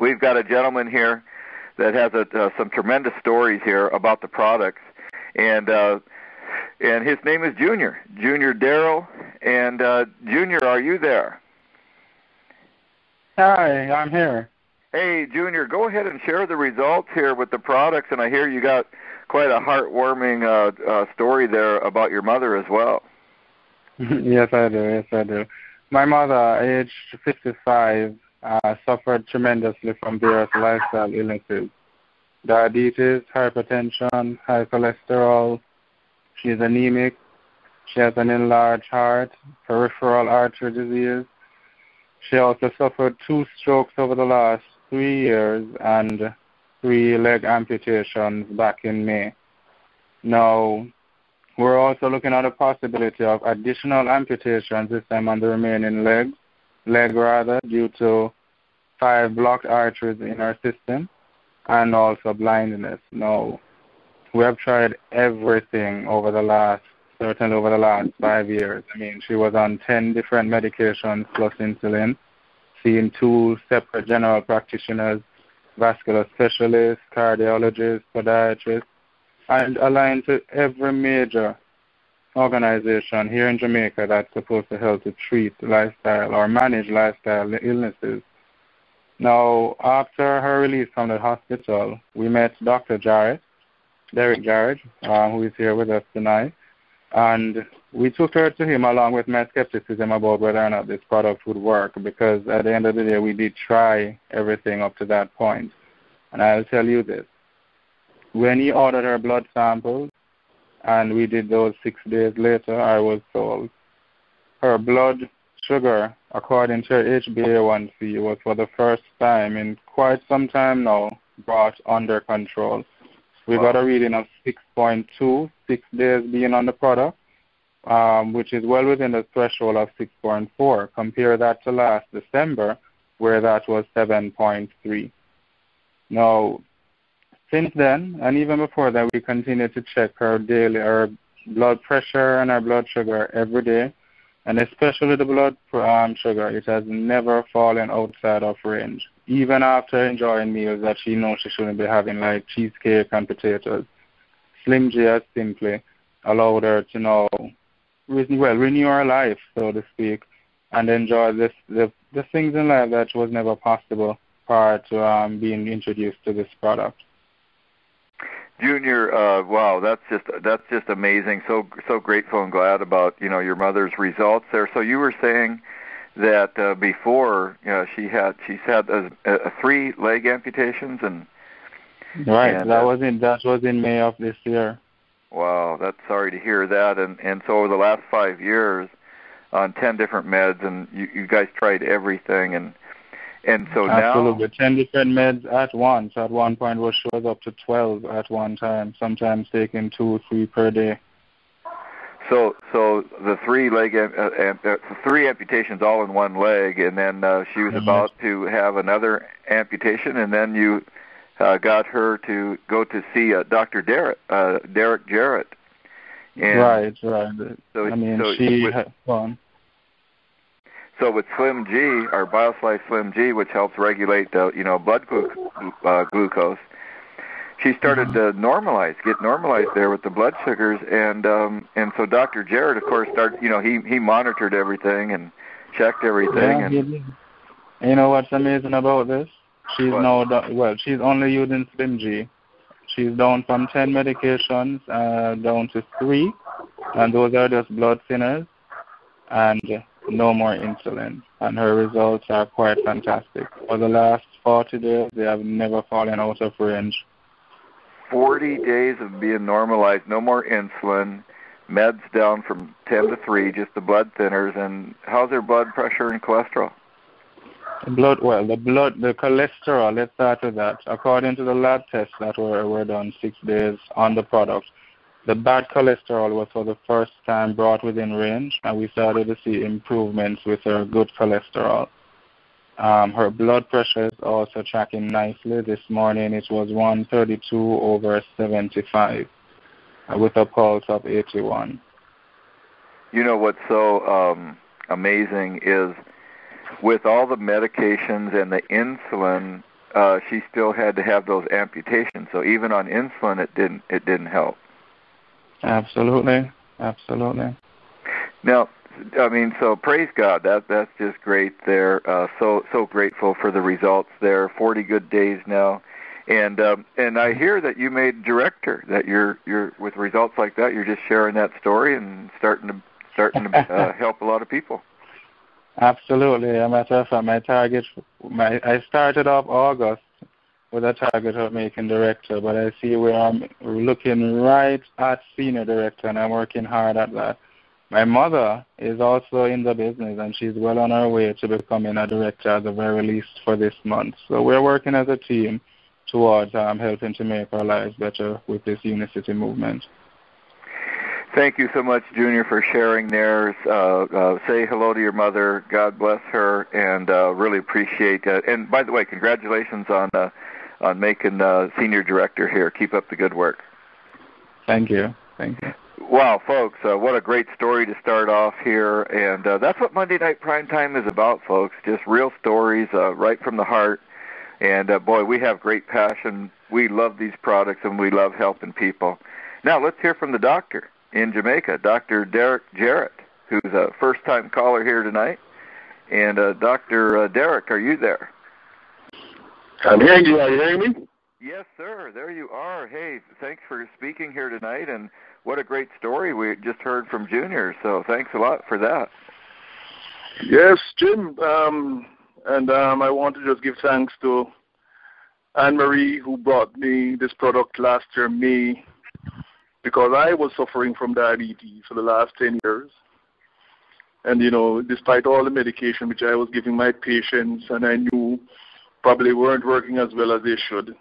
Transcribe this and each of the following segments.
we've got a gentleman here that has some tremendous stories here about the products, and his name is Junior Darrell. And Junior, are you there? Hi, I'm here. Hey, Junior, go ahead and share the results here with the products, and I hear you got quite a heartwarming story there about your mother as well. Yes, I do. My mother, aged 55, suffered tremendously from various lifestyle illnesses. Diabetes, hypertension, high cholesterol. She's anemic. She has an enlarged heart, peripheral artery disease. She also suffered 2 strokes over the last 3 years and 3 leg amputations back in May. Now, we're also looking at a possibility of additional amputations, this time on the remaining leg due to 5 blocked arteries in her system and also blindness. Now, we have tried everything over the last 5 years. I mean, she was on 10 different medications plus insulin, seeing 2 separate general practitioners, vascular specialists, cardiologists, podiatrists, and aligned to every major organization here in Jamaica that's supposed to help to treat lifestyle or manage lifestyle illnesses. Now, after her release from the hospital, we met Dr. Derek Jarrett, who is here with us tonight, and we took her to him along with my skepticism about whether or not this product would work, because at the end of the day, we did try everything up to that point. And I'll tell you this. When he ordered her blood samples, and we did those 6 days later, I was told her blood sugar, according to her HbA1c, was for the first time in quite some time now brought under control. We got a reading of 6.2, 6 days being on the product, which is well within the threshold of 6.4. Compare that to last December, where that was 7.3. Now, since then, and even before that, we continue to check her blood pressure and her blood sugar every day, and especially the blood sugar. It has never fallen outside of range, even after enjoying meals that she knows she shouldn't be having, like cheesecake and potatoes. Slim J has simply allowed her to renew her life, so to speak, and enjoy the things in life that was never possible prior to being introduced to this product. Junior, wow, that's just amazing. So grateful and glad about your mother's results there. So you were saying that before she's had 3 leg amputations and right. That was in May of this year. Wow, that's sorry to hear that. And so over the last 5 years, on 10 different meds, and you guys tried everything and so absolutely. now 10 different meds at once. At one point, she was up to 12 at one time. Sometimes taking 2 or 3 per day. So the 3 leg 3 amputations all in one leg, and then she was about to have another amputation, and then you got her to go to see Dr. Derek Jarrett. And right. So with Slim G, our BioSlice Slim G, which helps regulate blood glucose, she started to get normalized there with the blood sugars, and so Dr. Jarrett, of course, started. He monitored everything and checked everything. Yeah, he did. You know what's amazing about this? She's she's only using Slim G. She's down from 10 medications down to 3, and those are just blood thinners, and no more insulin. And her results are quite fantastic. For the last 40 days, they have never fallen out of range. 40 days of being normalized, no more insulin, meds down from 10 to 3, just the blood thinners. And how's her blood pressure and cholesterol? The cholesterol, let's start with that. According to the lab tests that were done 6 days on the product, the bad cholesterol was for the first time brought within range, and we started to see improvements with her good cholesterol. Her blood pressure is also tracking nicely. This morning it was 132/75 with a pulse of 81. You know what's so amazing is with all the medications and the insulin, she still had to have those amputations. So even on insulin, it didn't help. Absolutely. Now, I mean, so praise God. That's just great there. So grateful for the results there. 40 good days now, and I hear that you made director. That you're with results like that. You're just sharing that story and starting to help a lot of people. Absolutely. As a matter of fact, I started off August with a target of making director, but I see where I'm looking right at senior director, and I'm working hard at that. My mother is also in the business, and she's well on her way to becoming a director at the very least for this month. So we're working as a team towards helping to make our lives better with this Unicity movement. Thank you so much, Junior, for sharing there. Say hello to your mother. God bless her, and really appreciate it. And by the way, congratulations on making senior director here. Keep up the good work. Thank you. Wow, folks, what a great story to start off here. And that's what Monday Night Primetime is about, folks, just real stories right from the heart. And, boy, we have great passion. We love these products, and we love helping people. Now let's hear from the doctor in Jamaica, Dr. Derek Jarrett, who's a first-time caller here tonight. And, Dr. Derek, are you there? I'm hearing you. Are you hearing me? Yes, sir. There you are. Hey, thanks for speaking here tonight, and what a great story we just heard from Junior, so thanks a lot for that. Yes, Jim, and I want to just give thanks to Anne-Marie, who brought me this product last year, May, because I was suffering from diabetes for the last 10 years. And, despite all the medication which I was giving my patients, and I knew probably weren't working as well as they should,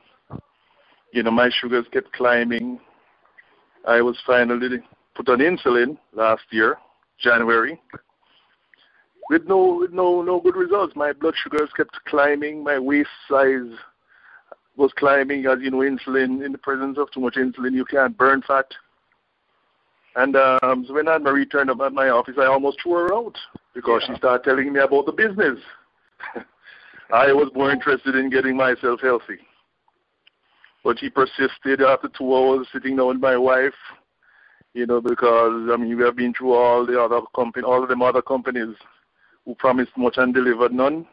my sugars kept climbing. I was finally put on insulin last year, January, with no good results. My blood sugars kept climbing. My waist size was climbing. As you know, insulin, in the presence of too much insulin, you can't burn fat. And so when Anne-Marie turned up at my office, I almost threw her out because she started telling me about the business. I was more interested in getting myself healthy. But she persisted after 2 hours sitting down with my wife, because, we have been through all of them other companies who promised much and delivered none.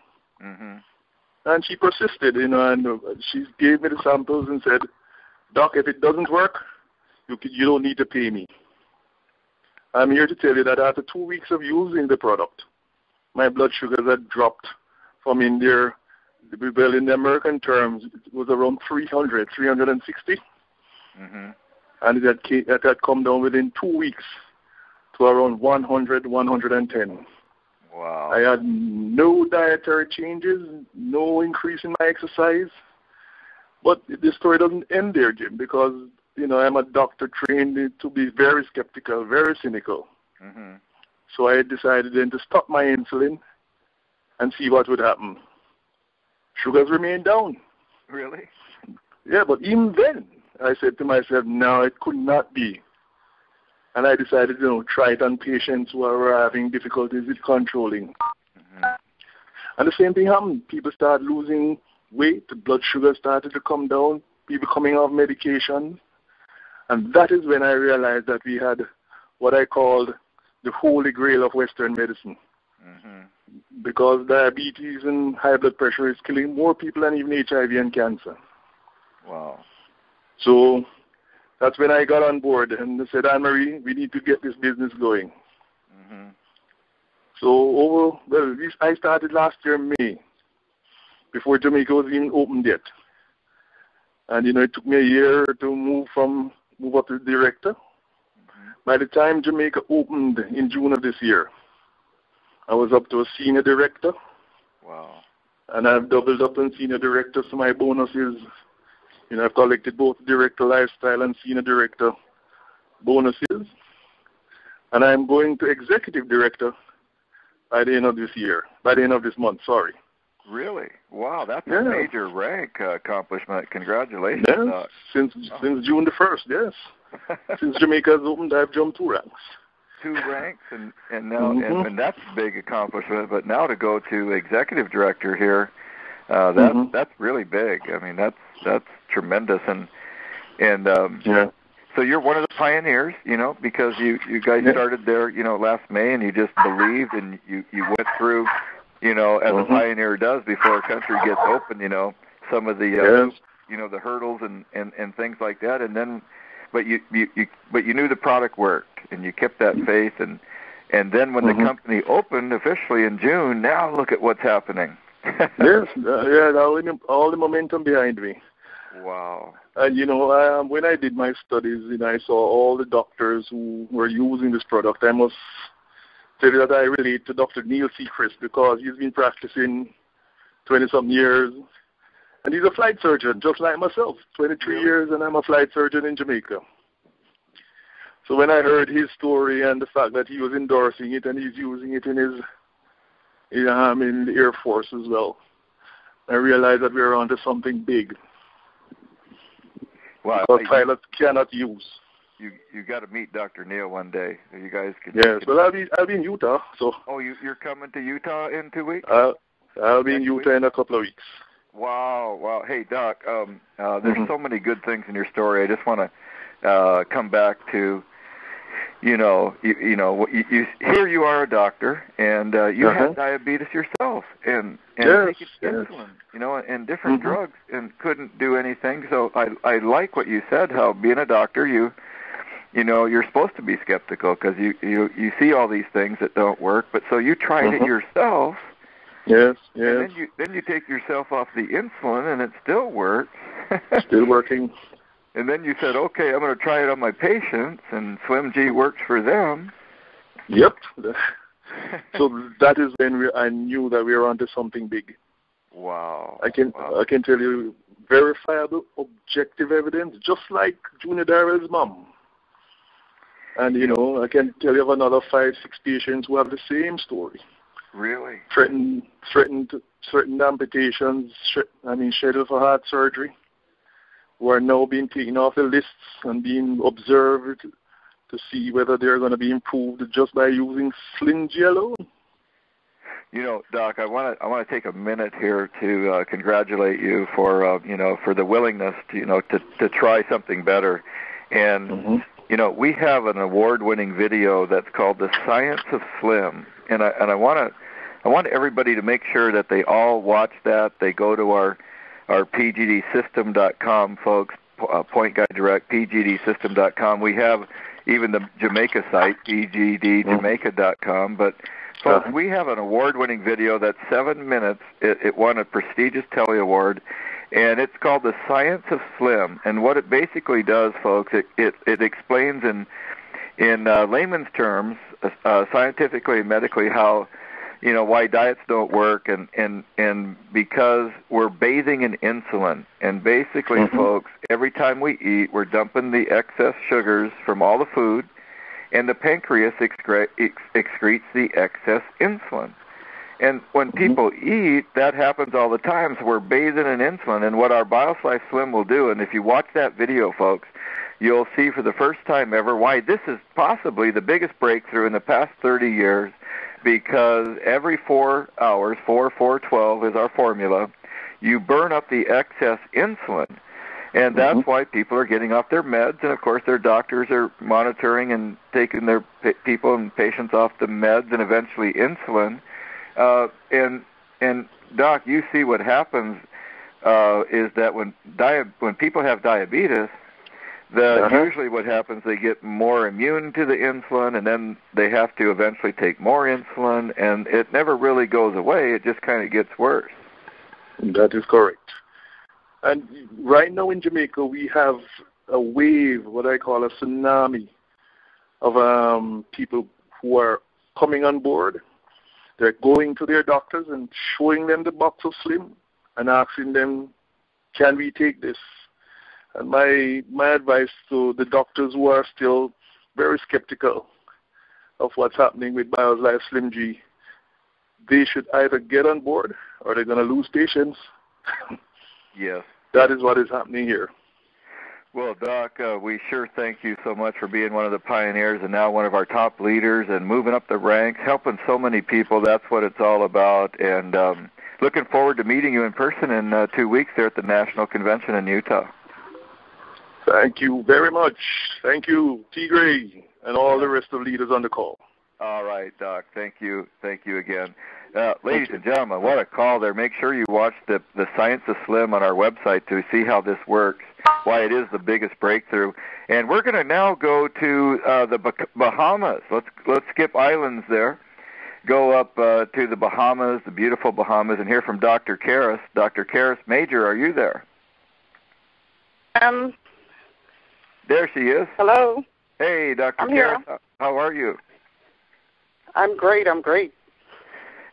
Mm-hmm. And she persisted, and she gave me the samples and said, Doc, if it doesn't work, you don't need to pay me. I'm here to tell you that after 2 weeks of using the product, my blood sugars had dropped from in the American terms, it was around 360. Mm-hmm. And it had come down within 2 weeks to around 100, 110. Wow. I had no dietary changes, no increase in my exercise. But the story doesn't end there, Jim, because, I'm a doctor trained to be very skeptical, very cynical. Mm-hmm. So I decided then to stop my insulin and see what would happen. Sugars remained down. Really? Yeah, but even then, I said to myself, no, it could not be. And I decided, try it on patients who are having difficulties with controlling. Mm-hmm. And the same thing happened. People started losing weight. The blood sugar started to come down. People coming off medication. And that is when I realized that we had what I called the holy grail of Western medicine. Mm-hmm. Because diabetes and high blood pressure is killing more people than even HIV and cancer. Wow. So that's when I got on board and said, Anne-Marie, we need to get this business going. Mm-hmm. So I started last year in May, before Jamaica was even opened yet. And, it took me a year to move up to director. Mm-hmm. By the time Jamaica opened in June of this year, I was up to a senior director. Wow. And I've doubled up on senior director, so my bonus is, I've collected both director lifestyle and senior director bonuses. And I'm going to executive director by the end of this month, sorry. Really? Wow, that's a major rank accomplishment. Congratulations. Yes, since June the 1st, yes. Since Jamaica has opened, I've jumped 2 ranks. 2 ranks, and now, mm-hmm. and that's a big accomplishment. But now to go to executive director here, That's really big. I mean, that's tremendous, and so you're one of the pioneers, because you guys started there, last May, and you just believed, and you went through, as a pioneer does before a country gets open, some of the the hurdles and things like that, and then, but you knew the product worked, and you kept that faith, and then when the company opened officially in June, now look at what's happening. all the momentum behind me. Wow. And when I did my studies, I saw all the doctors who were using this product. I must tell you that I relate to Dr. Neil Seacrest because he's been practicing 20-some years. And he's a flight surgeon, just like myself, 23 years, and I'm a flight surgeon in Jamaica. So when I heard his story and the fact that he was endorsing it and he's using it in his, in the Air Force as well, I realized that we were onto something big. Wow. Because pilots cannot use. You got to meet Dr. Neil one day. You guys could. Yes, well, I'll be in Utah. So. Oh, you're coming to Utah in 2 weeks? I'll be in Utah in a couple of weeks. Wow. Hey, Doc, there's so many good things in your story. I just want to come back to, here you are a doctor, and you had diabetes yourself, and taking insulin, and different drugs, and couldn't do anything. So I like what you said, how being a doctor, you're supposed to be skeptical because you see all these things that don't work, but so you tried it yourself. Yes. And then you take yourself off the insulin, and it still works. Still working. And then you said, okay, I'm going to try it on my patients, and SlimG works for them. Yep. So that is when I knew that we were onto something big. Wow. I can tell you verifiable, objective evidence, just like Junior Darrell's mom. And, I can tell you of another 5-6 patients who have the same story. Really? Threatened amputations, scheduled for heart surgery, who are now being taken off the lists and being observed to see whether they're going to be improved just by using SlimG alone. Doc, I want to take a minute here to congratulate you for for the willingness to try something better. And we have an award-winning video that's called "The Science of Slim," and I want everybody to make sure that they all watch that. They go to our pgdsystem.com, folks, Point Guide Direct, pgdsystem.com. We have even the Jamaica site, pgdjamaica.com. But, folks, we have an award-winning video that's 7 minutes. It won a prestigious Telly Award, and it's called The Science of Slim. And what it basically does, folks, it explains in layman's terms, scientifically and medically, how why diets don't work, and because we're bathing in insulin. And basically, folks, every time we eat, we're dumping the excess sugars from all the food, and the pancreas excretes the excess insulin. And when people eat, that happens all the time, so we're bathing in insulin. And what our BioSlife Slim will do, and if you watch that video, folks, you'll see for the first time ever why this is possibly the biggest breakthrough in the past 30 years, because every 4 hours, 4-4-12 is our formula, you burn up the excess insulin. And that's why people are getting off their meds, and of course their doctors are monitoring and taking their people and patients off the meds and eventually insulin. And Doc, you see what happens is that when people have diabetes, usually what happens, they get more immune to the insulin, and then they have to eventually take more insulin, and it never really goes away. It just kind of gets worse. That is correct. And right now in Jamaica, we have a wave, what I call a tsunami, of people who are coming on board. They're going to their doctors and showing them the box of Slim and asking them, can we take this? And my advice to the doctors who are still very skeptical of what's happening with BioSlife SlimG, they should either get on board or they're going to lose patients. Yes. That is what is happening here. Well, Doc, we sure thank you so much for being one of the pioneers and now one of our top leaders and moving up the ranks, helping so many people. That's what it's all about. And looking forward to meeting you in person in 2 weeks there at the National Convention in Utah. Thank you very much. Thank you, T. Gray, and all the rest of leaders on the call. All right, Doc. Thank you. Thank you again. Ladies and gentlemen, what a call there. Make sure you watch the Science of Slim on our website to see how this works, why it is the biggest breakthrough. And we're going to now go to the Bahamas. Let's skip islands there. Go up to the Bahamas, the beautiful Bahamas, and hear from Dr. Karras. Dr. Karras Major, are you there? There she is. Hello. Hey, Dr. I'm Karras. here. How are you? I'm great.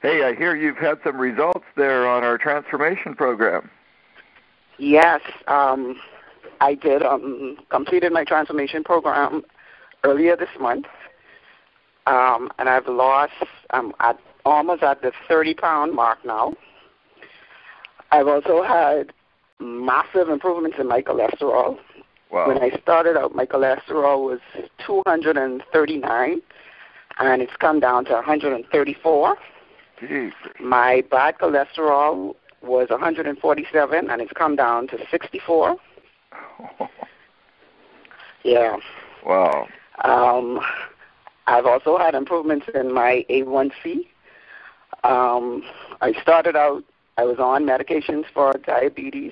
Hey, I hear you've had some results there on our transformation program. Yes, I did. Completed my transformation program earlier this month, and I've lost. I'm almost at the 30-pound mark now. I've also had massive improvements in my cholesterol. Wow. When I started out, my cholesterol was 239, and it's come down to 134. Jeez. My bad cholesterol was 147, and it's come down to 64. Yeah. Wow. I've also had improvements in my A1C. I started out, I was on medications for diabetes.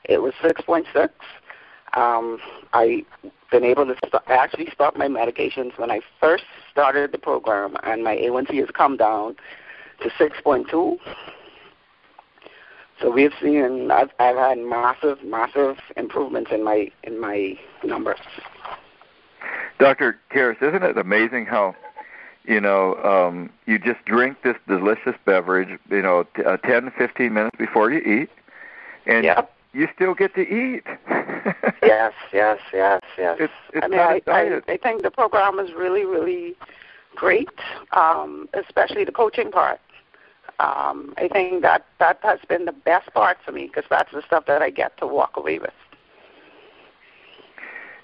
It was 6.6. I've been able to actually stop my medications when I first started the program, and my A1C has come down to 6.2. So we've seen, I've had massive improvements in my numbers. Dr. Karras, isn't it amazing how, you just drink this delicious beverage, 10 to 15 minutes before you eat, and you still get to eat. Yes. It's I think the program is really, really great, especially the coaching part. I think that has been the best part for me because that's the stuff that I get to walk away with.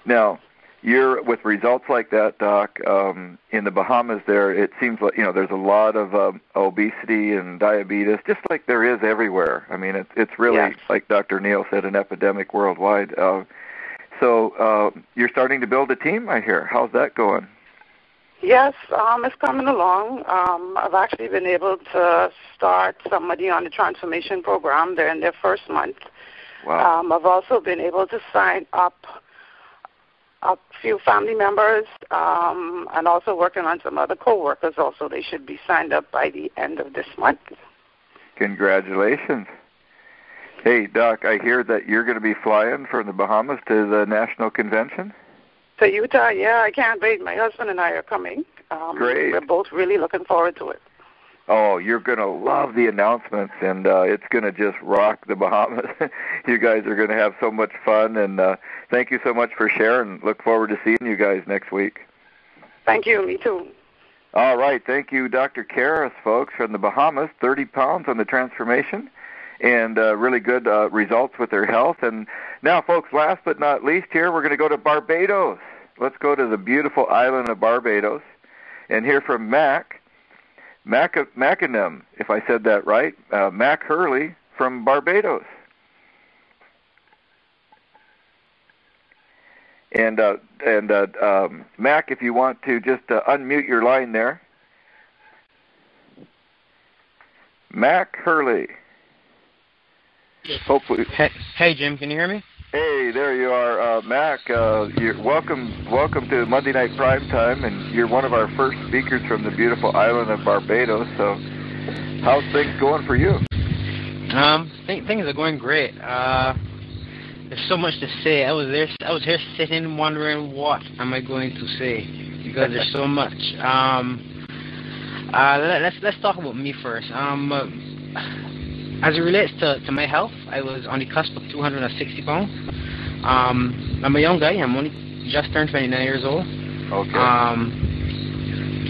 Now, you're with results like that, Doc, in the Bahamas there, it seems like, there's a lot of obesity and diabetes, just like there is everywhere. I mean, it's really, like Dr. Neal said, an epidemic worldwide. So you're starting to build a team, I hear. How's that going? Yes, it's coming along. I've actually been able to start somebody on the transformation program. They're in their first month. Wow. I've also been able to sign up a few family members and also working on some other co-workers also. They should be signed up by the end of this month. Congratulations. Hey, Doc, I hear that you're going to be flying from the Bahamas to the National Convention? To Utah, yeah, I can't wait. My husband and I are coming. Great. We're both really looking forward to it. Oh, you're going to love the announcements, and it's going to just rock the Bahamas. You guys are going to have so much fun, and thank you so much for sharing. Look forward to seeing you guys next week. Thank you. Me too. All right. Thank you, Dr. Karras, folks, from the Bahamas, 30 pounds on the transformation, and really good results with their health. And now, folks, last but not least here, we're going to go to Barbados. Let's go to the beautiful island of Barbados and hear from Mackinum, if I said that right, Mac Hurley from Barbados. And Mac, if you want to just unmute your line there. Mac Hurley. Hopefully. Hey, Jim, can you hear me? Hey, there you are, Mac. You're welcome to Monday Night Primetime, and you're one of our first speakers from the beautiful island of Barbados. So, how's things going for you? Things are going great. There's so much to say. I was here sitting, wondering what am I going to say because there's so much. Let's talk about me first. As it relates to my health, I was on the cusp of 260 pounds. I'm a young guy. I'm only just turned 29 years old. Okay.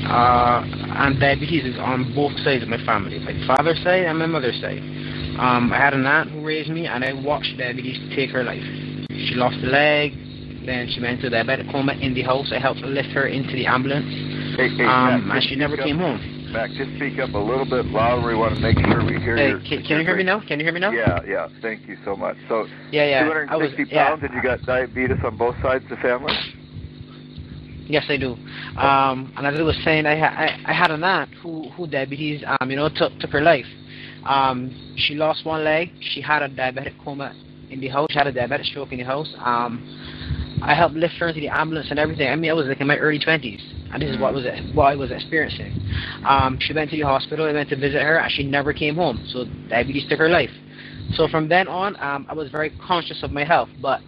And diabetes is on both sides of my family, my father's side and my mother's side. I had an aunt who raised me, and I watched diabetes take her life. She lost a leg, then she went into diabetic coma in the house. I helped lift her into the ambulance, Matt, and she never came home. Mac, just speak up a little bit louder. We want to make sure we hear you. Can you hear me now? Can you hear me now? Yeah. Thank you so much. So, yeah. 260 pounds, and you got diabetes on both sides of the family? Yes, I do. And as I was saying, I had an aunt who diabetes, took her life. She lost one leg. She had a diabetic coma in the house. She had a diabetic stroke in the house. I helped lift her into the ambulance and everything. I mean, I was like in my early 20s, and this is what I was experiencing. She went to the hospital. I went to visit her, and she never came home. So diabetes took her life. So from then on, I was very conscious of my health. But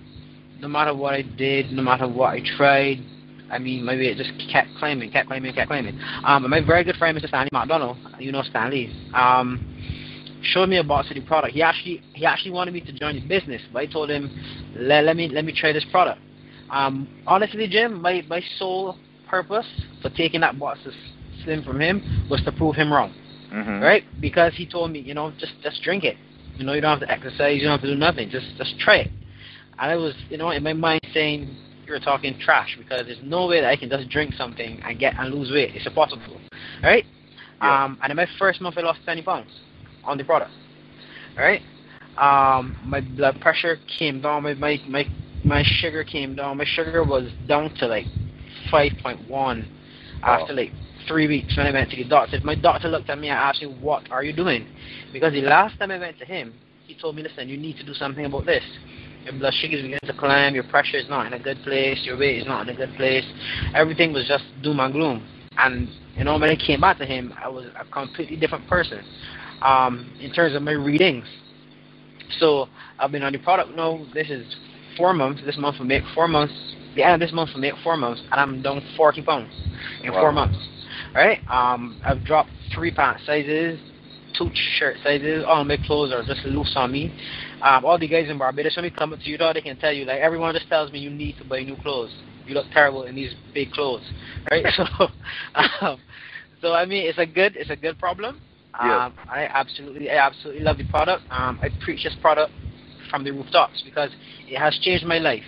no matter what I did, no matter what I tried, I mean, maybe it just kept climbing. And my very good friend, Mr. Stanley McDonald, you know Stanley, showed me a box of the product. He actually wanted me to join his business, but I told him, let me try this product. Honestly, Jim, my sole purpose for taking that box of Slim from him was to prove him wrong, right? Because he told me, just drink it. You don't have to exercise, you don't have to do nothing. Just try it. And I was, in my mind saying, you're talking trash, because there's no way that I can just drink something and lose weight. It's impossible, right? Yeah. And in my first month, I lost 20 pounds on the product, right? My blood pressure came down. My sugar came down. My sugar was down to like 5.1 after like 3 weeks when I went to the doctor. My doctor looked at me and asked me, what are you doing? Because the last time I went to him, he told me, listen, you need to do something about this. Your blood sugars begin to climb, your pressure is not in a good place, your weight is not in a good place. Everything was just doom and gloom. And, when I came back to him, I was a completely different person in terms of my readings. So I've been on the product now. This is 4 months. This month will make 4 months. The end of this month will make 4 months, and I'm down 40 pounds in 4 months. Right? I've dropped 3 pant sizes, 2 shirt sizes. All my clothes are just loose on me. All the guys in Barbados, when we come up to Utah, they can tell you, like, everyone just tells me you need to buy new clothes. You look terrible in these big clothes, right? So I mean, it's a good problem. Yes. I absolutely love the product. I preach this product from the rooftops because it has changed my life.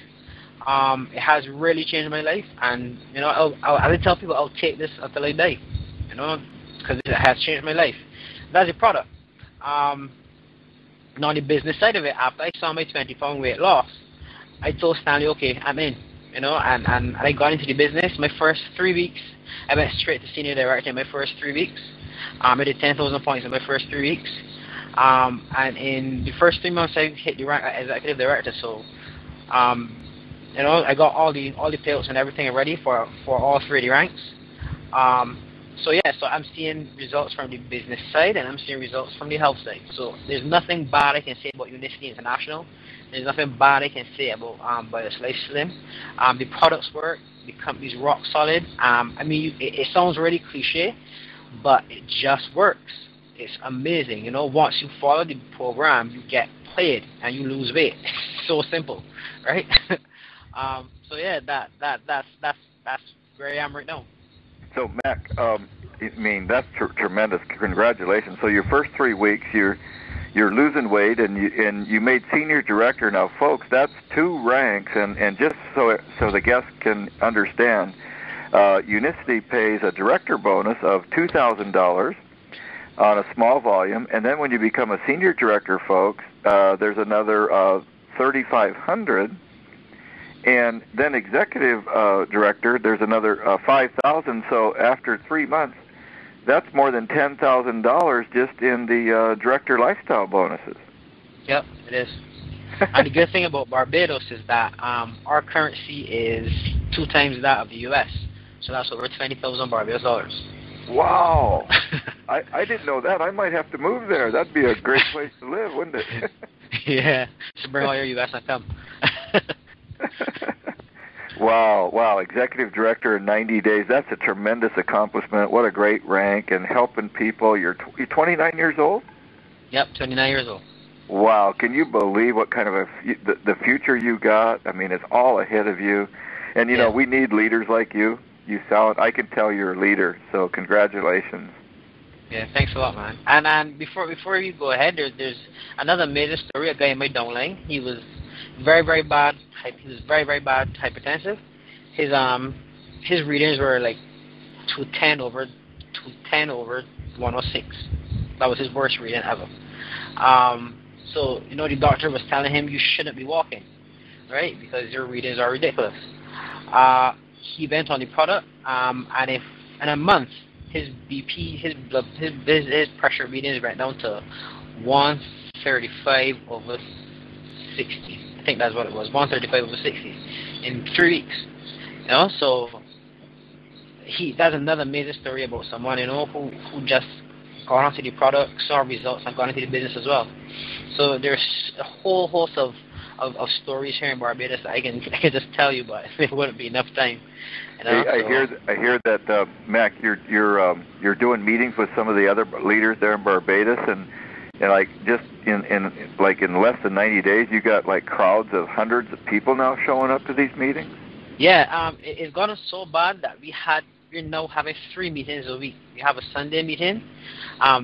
It has really changed my life, and I tell people I'll take this until I die, because it has changed my life. That's the product. Now the business side of it, after I saw my 20-pound weight loss, I told Stanley, okay, I'm in, and I got into the business. My first 3 weeks, I went straight to senior director in my first 3 weeks. I did 10,000 points in my first 3 weeks. And in the first 3 months, I hit the rank as executive director. So, I got all the payouts and everything ready for all 3 of the ranks. So I'm seeing results from the business side, and I'm seeing results from the health side. So there's nothing bad I can say about Unicity International. There's nothing bad I can say about Barbados Life Slim. The products work. The company's rock solid. I mean, it sounds really cliche, but it just works. It's amazing. Once you follow the program, you get paid and you lose weight. It's so simple, right? That's where I am right now. So, Mac, that's tremendous. Congratulations. So your first 3 weeks, you're losing weight, and you made senior director. Now, folks, that's 2 ranks, and just so the guests can understand, Unicity pays a director bonus of $2,000 on a small volume, and then when you become a senior director, folks, there's another $3,500. And then executive director, there's another $5,000. So after 3 months, that's more than $10,000 just in the director lifestyle bonuses. Yep, it is. And the good thing about Barbados is that our currency is 2 times that of the U.S. So that's over 20,000 Barbados dollars. Wow! I didn't know that. I might have to move there. That'd be a great place to live, wouldn't it? Yeah. So bring all your U.S. and come. Wow, executive director in 90 days. That's a tremendous accomplishment. What a great rank, and helping people. You're 29 years old? Yep, 29 years old. Wow, can you believe what kind of the future you got? I mean, it's all ahead of you. And, we need leaders like you. I can tell you're a leader, so congratulations. Yeah, thanks a lot, man. And before you go ahead, there's another major story. A guy in my downline, he was very, very bad. He was very, very bad hypertensive. His readings were like 210 over 210 over 106. That was his worst reading ever. So, the doctor was telling him you shouldn't be walking, right? Because your readings are ridiculous. He went on the product, and if in a month, his BP, his pressure readings went down to 135 over 60. I think that's what it was, 135 over 60 in 3 weeks. So that's another amazing story about someone, who just got onto the product, saw results, and got into the business as well. So there's a whole host of stories here in Barbados that I can just tell you, but it wouldn't be enough time. I hear that Mac, you're doing meetings with some of the other leaders there in Barbados, and like just in less than 90 days, you got like crowds of hundreds of people now showing up to these meetings. Yeah, it's gotten so bad that we're now having 3 meetings a week. We have a Sunday meeting,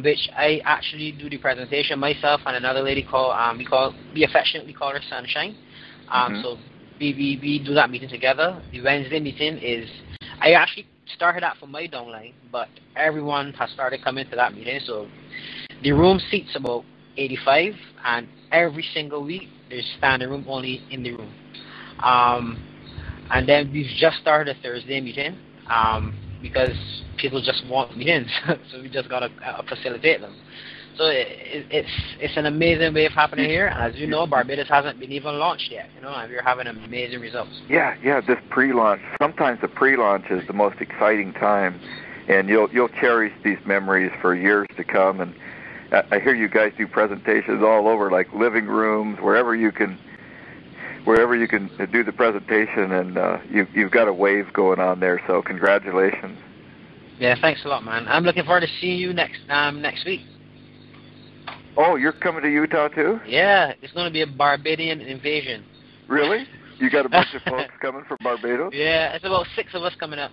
which I actually do the presentation myself and another lady we affectionately call her Sunshine. So we do that meeting together. The Wednesday meeting I actually started that for my downline, but everyone has started coming to that meeting. So the room seats about 85, and every single week there's standing room only in the room. And then we've just started a Thursday meeting because people just want meetings, so we just got to facilitate them. So it's an amazing way of happening here. And as you know, Barbados hasn't been even launched yet, and we're having amazing results. Yeah, this pre-launch. Sometimes the pre-launch is the most exciting time, and you'll cherish these memories for years to come. And I hear you guys do presentations all over, like living rooms, wherever you can do the presentation, and you've got a wave going on there. So congratulations. Yeah, thanks a lot, man. I'm looking forward to seeing you next week. Oh, you're coming to Utah too? Yeah, it's going to be a Barbadian invasion. Really? You got a bunch of folks coming from Barbados? Yeah, it's about 6 of us coming up.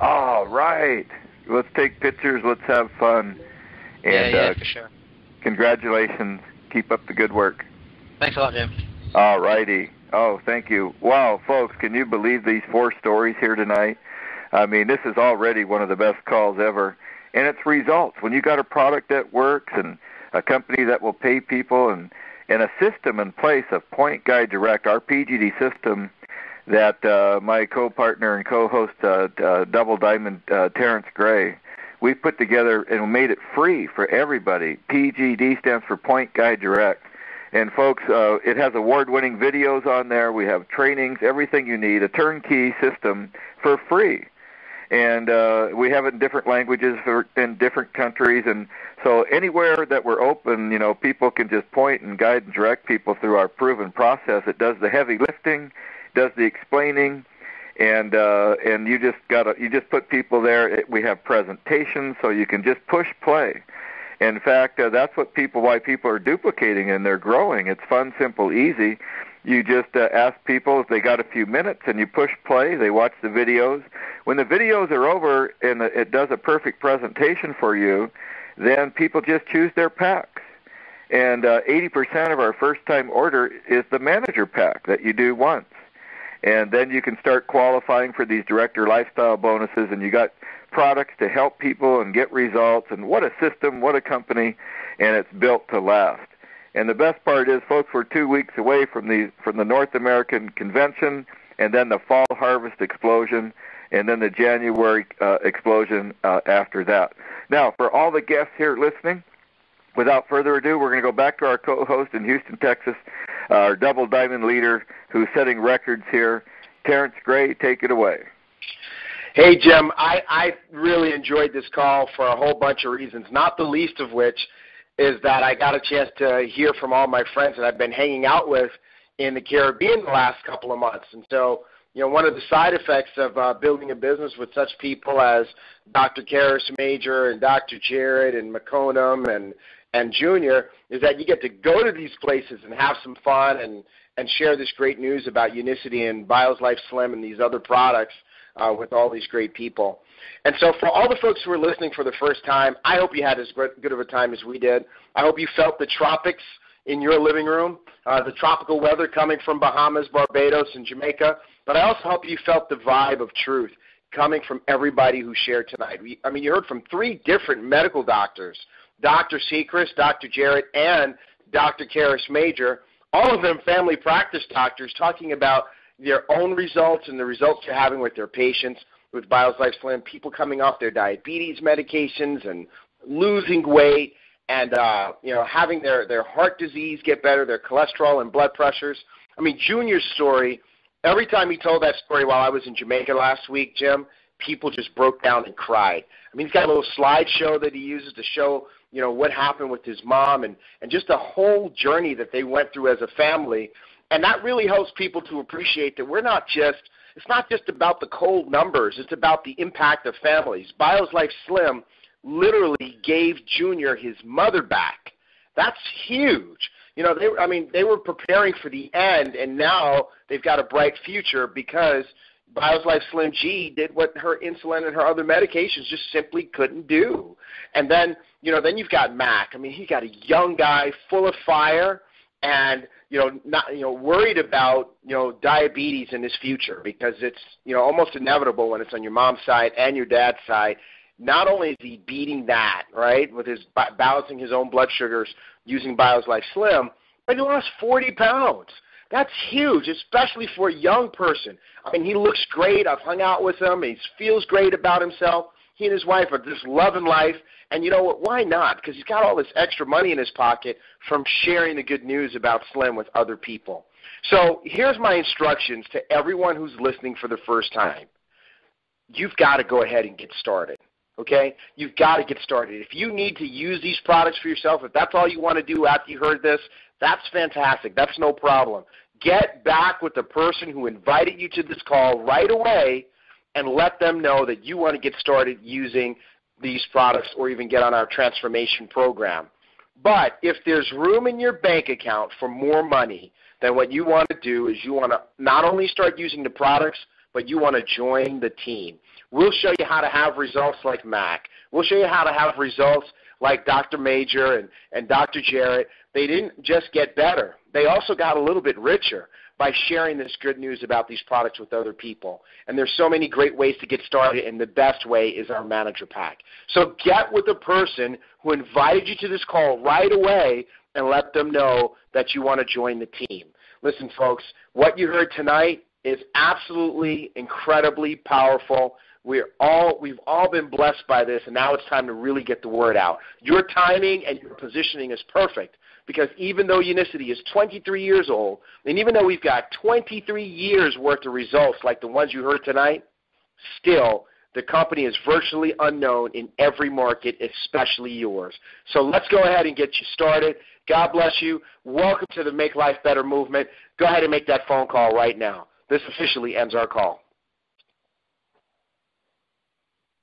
Oh, right. Let's take pictures. Let's have fun. And, yeah, for sure. Congratulations. Keep up the good work. Thanks a lot, Jim. All righty. Oh, thank you. Wow, folks, can you believe these 4 stories here tonight? I mean, this is already one of the best calls ever. And it's results. When you got a product that works and a company that will pay people and a system in place of Point Guide Direct, our PGD system that my co-partner and co-host Double Diamond Terrence Gray, we put together and made it free for everybody. PGD stands for Point Guide Direct. And folks, it has award-winning videos on there. We have trainings, everything you need, a turnkey system for free. And we have it in different languages in different countries. And so anywhere that we're open, people can just point and guide and direct people through our proven process. It does the heavy lifting, does the explaining, and you just put people there. We have presentations, so you can just push play. In fact, that's why people are duplicating and they're growing. It's fun, simple, easy. You just ask people if they got a few minutes, and you push play. They watch the videos. When the videos are over and it does a perfect presentation for you, then people just choose their packs. And 80% of our first-time order is the manager pack that you do once. And then you can start qualifying for these director lifestyle bonuses, and you got products to help people and get results. And what a system, what a company, and it's built to last. And the best part is, folks, we're 2 weeks away from the North American Convention, and then the Fall Harvest Explosion, and then the January explosion after that. Now, for all the guests here listening, without further ado, we're going to go back to our co-host in Houston, Texas, our Double Diamond leader who's setting records here. Terrence Gray, take it away. Hey, Jim, I really enjoyed this call for a whole bunch of reasons, not the least of which is that I got a chance to hear from all my friends that I've been hanging out with in the Caribbean the last couple of months. And so, one of the side effects of building a business with such people as Dr. Karras Major and Dr. Jared and McConum and Junior is that you get to go to these places and have some fun and share this great news about Unicity and BioLife Slim and these other products with all these great people. And so for all the folks who are listening for the first time, I hope you had as good of a time as we did. I hope you felt the tropics in your living room, the tropical weather coming from Bahamas, Barbados, and Jamaica. But I also hope you felt the vibe of truth. coming from everybody who shared tonight. You heard from 3 different medical doctors, Dr. Sechrist, Dr. Jarrett, and Dr. Karis Major, all of them family practice doctors talking about their own results and the results they're having with their patients with BioLife Slim, people coming off their diabetes medications and losing weight and having their heart disease get better, their cholesterol and blood pressures. Junior's story, every time he told that story while I was in Jamaica last week, Jim, people just broke down and cried. He's got a little slideshow that he uses to show, what happened with his mom and just the whole journey that they went through as a family. And that really helps people to appreciate that it's not just about the cold numbers. It's about the impact of families. BioLife Slim literally gave Junior his mother back. That's huge. They were preparing for the end, and now they've got a bright future because BioLife Slim G did what her insulin and her other medications just simply couldn't do. And then you've got Mac. He's got a young guy full of fire and not worried about diabetes in his future because it's almost inevitable when it's on your mom's side and your dad's side. Not only is he beating that, right, with his balancing his own blood sugars using BioLife Slim, but he lost 40 pounds. That's huge, especially for a young person. He looks great. I've hung out with him. He feels great about himself. He and his wife are just loving life. And you know what? Why not? Because he's got all this extra money in his pocket from sharing the good news about Slim with other people. So here's my instructions to everyone who's listening for the first time. You've got to go ahead and get started. Okay? You've got to get started. If you need to use these products for yourself, if that's all you want to do after you heard this, that's fantastic. That's no problem. Get back with the person who invited you to this call right away and let them know that you want to get started using these products or even get on our transformation program. But if there's room in your bank account for more money, then what you want to do is you want to not only start using the products, but you want to join the team. We'll show you how to have results like Mac. We'll show you how to have results like Dr. Major and Dr. Jarrett. They didn't just get better. They also got a little bit richer by sharing this good news about these products with other people. And there's so many great ways to get started, and the best way is our manager pack. So get with the person who invited you to this call right away and let them know that you want to join the team. Listen, folks, what you heard tonight is absolutely incredibly powerful. We've all been blessed by this, and now it's time to really get the word out. Your timing and your positioning is perfect because even though Unicity is 23 years old, and even though we've got 23 years worth of results like the ones you heard tonight, still the company is virtually unknown in every market, especially yours. So let's go ahead and get you started. God bless you. Welcome to the Make Life Better movement. Go ahead and make that phone call right now. This officially ends our call.